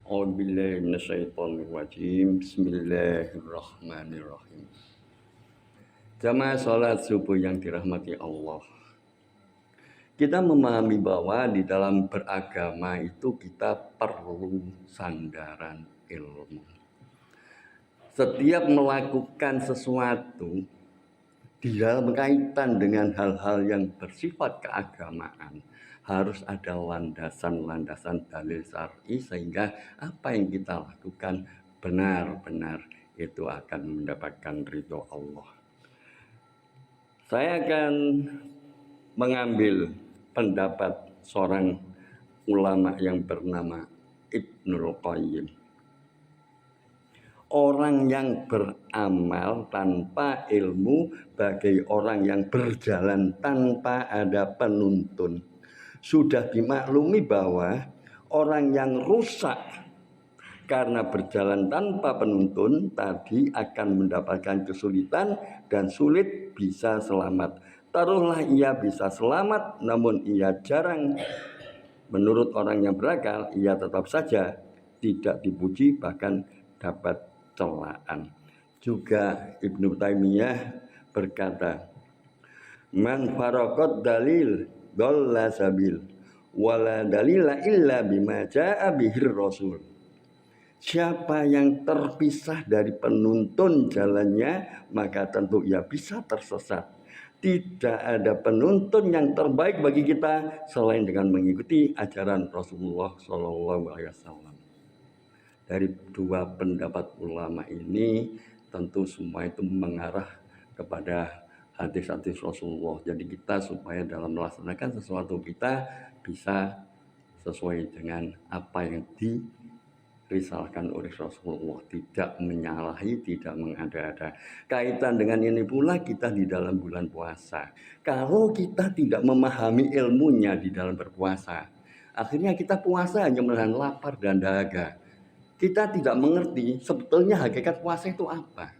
A'udzubillahi minasyaitonirrajim. Bismillahirrahmanirrahim. Jamaah salat subuh yang dirahmati Allah. Kita memahami bahwa di dalam beragama itu kita perlu sandaran ilmu. Setiap melakukan sesuatu di dalam kaitan dengan hal-hal yang bersifat keagamaan harus ada landasan-landasan dalil syar'i sehingga apa yang kita lakukan benar-benar itu akan mendapatkan ridho Allah. Saya akan mengambil pendapat seorang ulama yang bernama Ibnul Qayyim. Orang yang beramal tanpa ilmu bagai orang yang berjalan tanpa ada penuntun. Sudah dimaklumi bahwa orang yang rusak karena berjalan tanpa penuntun tadi akan mendapatkan kesulitan dan sulit bisa selamat. Taruhlah ia bisa selamat, namun ia jarang, menurut orang yang berakal, ia tetap saja tidak dipuji, bahkan dapat celaan. Juga Ibnu Taimiyah berkata, "Man faraqat dalil dhalla sabil wala dalila illa bima jaa bihir rasul." Siapa yang terpisah dari penuntun jalannya, maka tentu ia bisa tersesat. Tidak ada penuntun yang terbaik bagi kita selain dengan mengikuti ajaran Rasulullah SAW. Dari dua pendapat ulama ini tentu semua itu mengarah kepada hadis-hadis Rasulullah. Jadi kita supaya dalam melaksanakan sesuatu kita bisa sesuai dengan apa yang dirisalkan oleh Rasulullah, tidak menyalahi, tidak mengada-ada. Kaitan dengan ini pula kita di dalam bulan puasa. Kalau kita tidak memahami ilmunya di dalam berpuasa, akhirnya kita puasa hanya menahan lapar dan dahaga. Kita tidak mengerti sebetulnya hakikat puasa itu apa.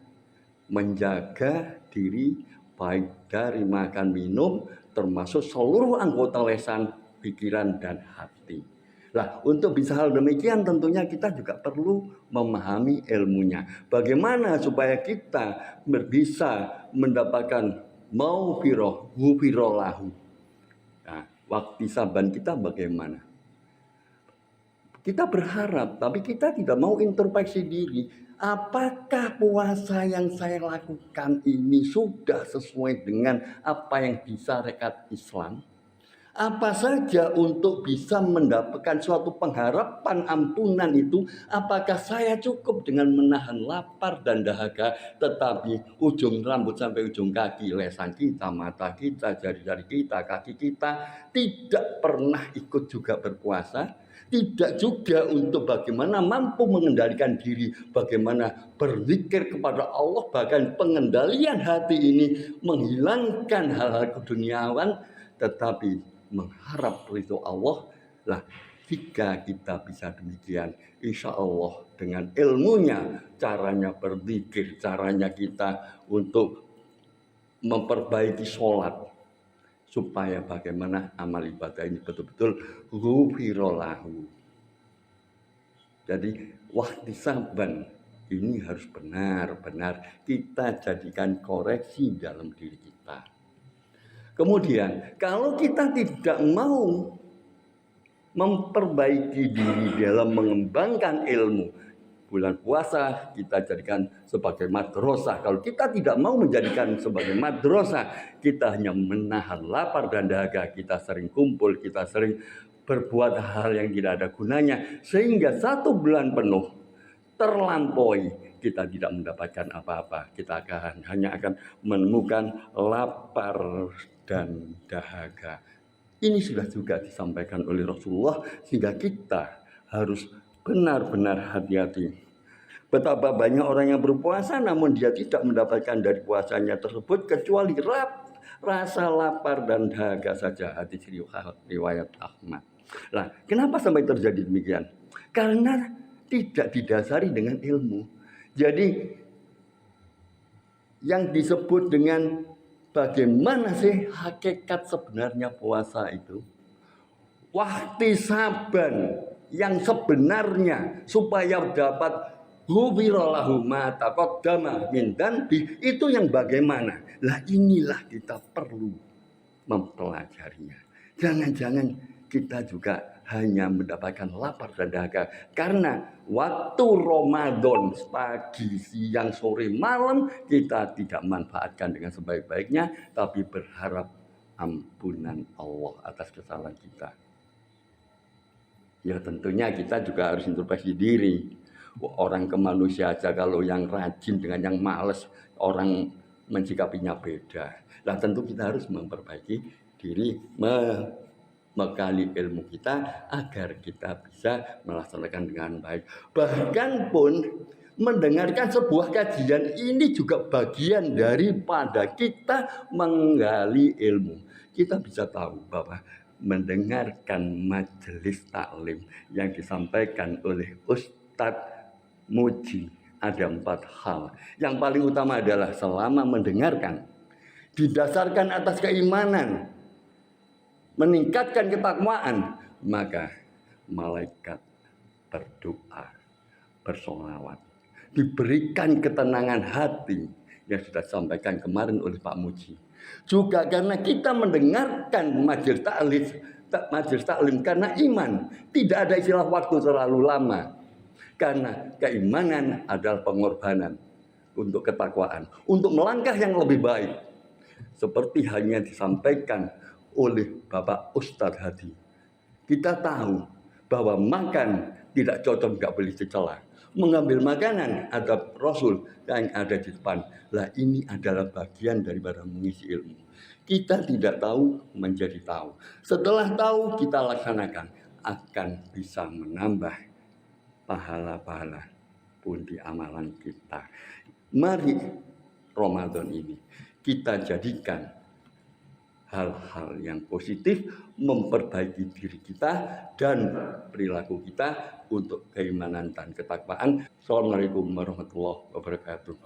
Menjaga diri baik dari makan minum termasuk seluruh anggota lisan, pikiran dan hati. Nah, untuk bisa hal demikian tentunya kita juga perlu memahami ilmunya. Bagaimana supaya kita bisa mendapatkan maghfirah, ghufira lahu. Nah, waktu saban kita bagaimana? Kita berharap, tapi kita tidak mau introspeksi diri. Apakah puasa yang saya lakukan ini sudah sesuai dengan apa yang disyariat Islam? Apa saja untuk bisa mendapatkan suatu pengharapan ampunan itu? Apakah saya cukup dengan menahan lapar dan dahaga, tetapi ujung rambut sampai ujung kaki, lesan kita, mata kita, jari-jari kita, kaki kita tidak pernah ikut juga berpuasa? Tidak juga untuk bagaimana mampu mengendalikan diri, bagaimana berzikir kepada Allah, bahkan pengendalian hati ini menghilangkan hal-hal keduniawan, tetapi mengharap ridho Allah. Lah, jika kita bisa demikian, insya Allah dengan ilmunya, caranya berzikir, caranya kita untuk memperbaiki sholat, supaya bagaimana amal ibadah ini betul-betul ghufira lahu. Jadi waktu saban ini harus benar-benar kita jadikan koreksi dalam diri kita. Kemudian kalau kita tidak mau memperbaiki diri dalam mengembangkan ilmu, bulan puasa kita jadikan sebagai madrasah. Kalau kita tidak mau menjadikan sebagai madrasah, kita hanya menahan lapar dan dahaga, kita sering kumpul, kita sering berbuat hal yang tidak ada gunanya, sehingga 1 bulan penuh terlampaui, kita tidak mendapatkan apa-apa. Kita hanya akan menemukan lapar dan dahaga. Ini sudah juga disampaikan oleh Rasulullah, sehingga kita harus benar-benar hati-hati. Betapa banyak orang yang berpuasa namun dia tidak mendapatkan dari puasanya tersebut kecuali rasa lapar dan dahaga saja. Hadis riwayat Ahmad. Nah, kenapa sampai terjadi demikian? Karena tidak didasari dengan ilmu. Jadi yang disebut dengan bagaimana sih hakikat sebenarnya puasa itu? Wahtisaban yang sebenarnya supaya dapat ghufirallahu ma taqaddama min dzanbi, itu yang bagaimana? Lah inilah kita perlu mempelajarinya. Jangan-jangan kita juga hanya mendapatkan lapar dan dahaga karena waktu Ramadan pagi, siang, sore, malam kita tidak manfaatkan dengan sebaik-baiknya, tapi berharap ampunan Allah atas kesalahan kita. Ya tentunya kita juga harus introspeksi diri. Orang ke manusia aja kalau yang rajin dengan yang males, orang mensikapinya beda. Nah tentu kita harus memperbaiki diri, menggali ilmu kita agar kita bisa melaksanakan dengan baik. Bahkan pun mendengarkan sebuah kajian ini juga bagian daripada kita menggali ilmu. Kita bisa tahu bahwa mendengarkan majelis taklim yang disampaikan oleh Ustadz Muji ada 4 hal. Yang paling utama adalah selama mendengarkan didasarkan atas keimanan, meningkatkan ketakwaan, maka malaikat berdoa, bersolawat, diberikan ketenangan hati yang sudah disampaikan kemarin oleh Pak Muji. Juga karena kita mendengarkan majelis taklim karena iman, tidak ada istilah waktu terlalu lama. Karena keimanan adalah pengorbanan untuk ketakwaan, untuk melangkah yang lebih baik. Seperti halnya disampaikan oleh Bapak Ustadz Hadi. Kita tahu bahwa makan tidak cocok, tidak boleh dicela. Mengambil makanan ada Rasul yang ada di depan. Lah ini adalah bagian daripada mengisi ilmu. Kita tidak tahu menjadi tahu. Setelah tahu kita laksanakan, akan bisa menambah pahala-pahala pun di amalan kita. Mari Ramadan ini kita jadikan hal-hal yang positif, memperbaiki diri kita dan perilaku kita untuk keimanan dan ketakwaan. Assalamualaikum warahmatullahi wabarakatuh.